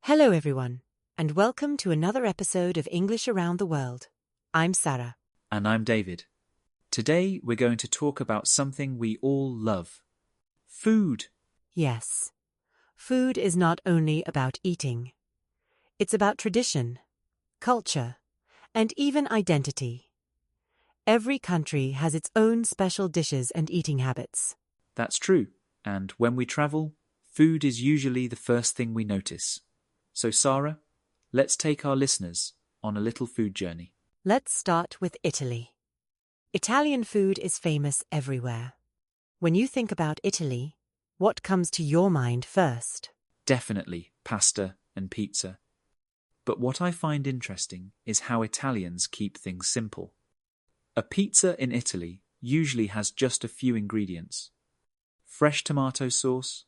Hello everyone, and welcome to another episode of English Around the World. I'm Sara. And I'm David. Today we're going to talk about something we all love. Food. Yes, food is not only about eating. It's about tradition, culture, and even identity. Every country has its own special dishes and eating habits. That's true. And when we travel, food is usually the first thing we notice. So Sara, let's take our listeners on a little food journey. Let's start with Italy. Italian food is famous everywhere. When you think about Italy, what comes to your mind first? Definitely pasta and pizza. But what I find interesting is how Italians keep things simple. A pizza in Italy usually has just a few ingredients: fresh tomato sauce,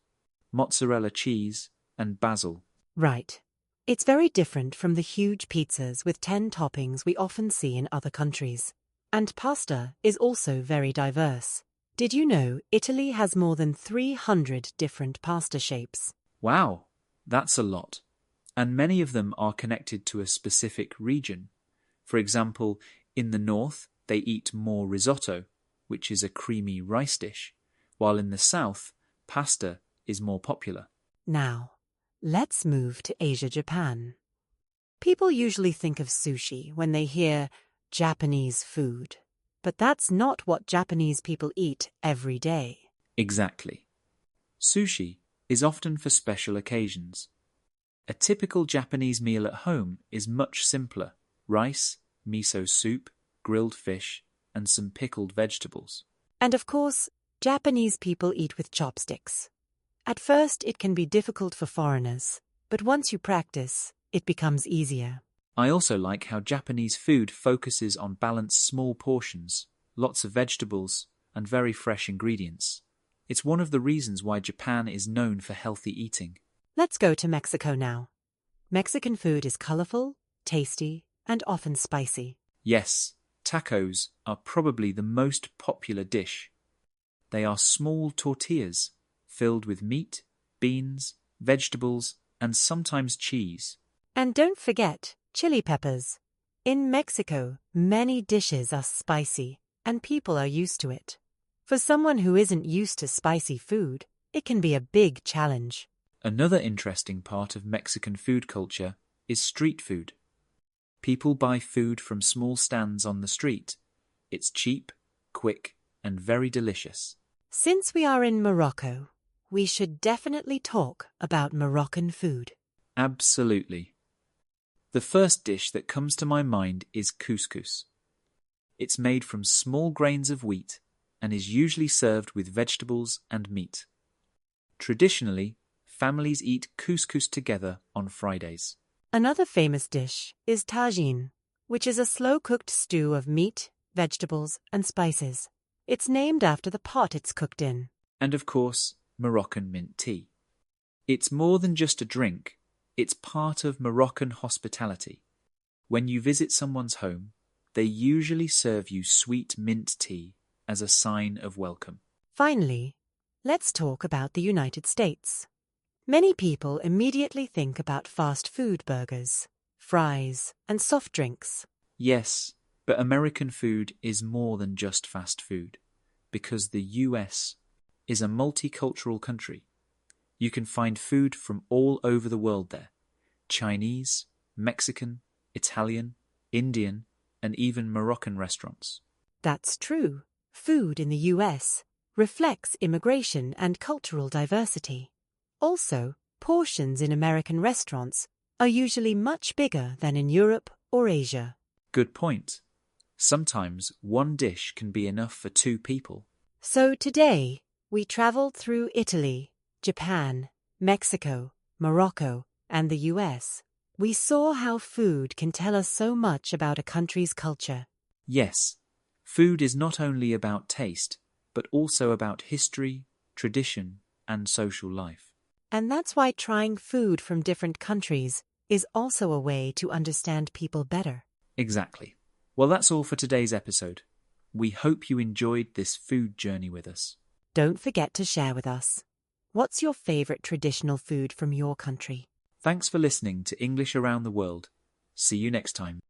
mozzarella cheese, and basil. Right. It's very different from the huge pizzas with 10 toppings we often see in other countries. And pasta is also very diverse. Did you know Italy has more than 300 different pasta shapes? Wow, that's a lot. And many of them are connected to a specific region. For example, in the north, they eat more risotto, which is a creamy rice dish, while in the south, pasta is more popular. Now, let's move to Asia, Japan. People usually think of sushi when they hear Japanese food, but that's not what Japanese people eat every day. Exactly. Sushi is often for special occasions. A typical Japanese meal at home is much simpler: rice, miso soup, grilled fish, and some pickled vegetables. And of course, Japanese people eat with chopsticks. At first, it can be difficult for foreigners, but once you practice, it becomes easier. I also like how Japanese food focuses on balanced small portions, lots of vegetables, and very fresh ingredients. It's one of the reasons why Japan is known for healthy eating. Let's go to Mexico now. Mexican food is colorful, tasty, and often spicy. Yes, tacos are probably the most popular dish. They are small tortillas filled with meat, beans, vegetables, and sometimes cheese. And don't forget chili peppers. In Mexico, many dishes are spicy, and people are used to it. For someone who isn't used to spicy food, it can be a big challenge. Another interesting part of Mexican food culture is street food. People buy food from small stands on the street. It's cheap, quick, and very delicious. Since we are in Morocco, we should definitely talk about Moroccan food. Absolutely. The first dish that comes to my mind is couscous. It's made from small grains of wheat and is usually served with vegetables and meat. Traditionally, families eat couscous together on Fridays. Another famous dish is tagine, which is a slow-cooked stew of meat, vegetables, and spices. It's named after the pot it's cooked in. And of course, Moroccan mint tea. It's more than just a drink, it's part of Moroccan hospitality. When you visit someone's home, they usually serve you sweet mint tea as a sign of welcome. Finally, let's talk about the United States. Many people immediately think about fast food burgers, fries, and soft drinks. Yes, but American food is more than just fast food, because the US is a multicultural country. You can find food from all over the world there: Chinese, Mexican, Italian, Indian, and even Moroccan restaurants. That's true. Food in the US reflects immigration and cultural diversity. Also, portions in American restaurants are usually much bigger than in Europe or Asia. Good point. Sometimes one dish can be enough for two people. So today, we traveled through Italy, Japan, Mexico, Morocco, and the US. We saw how food can tell us so much about a country's culture. Yes, food is not only about taste, but also about history, tradition, and social life. And that's why trying food from different countries is also a way to understand people better. Exactly. Well, that's all for today's episode. We hope you enjoyed this food journey with us. Don't forget to share with us. What's your favorite traditional food from your country? Thanks for listening to English Around the World. See you next time.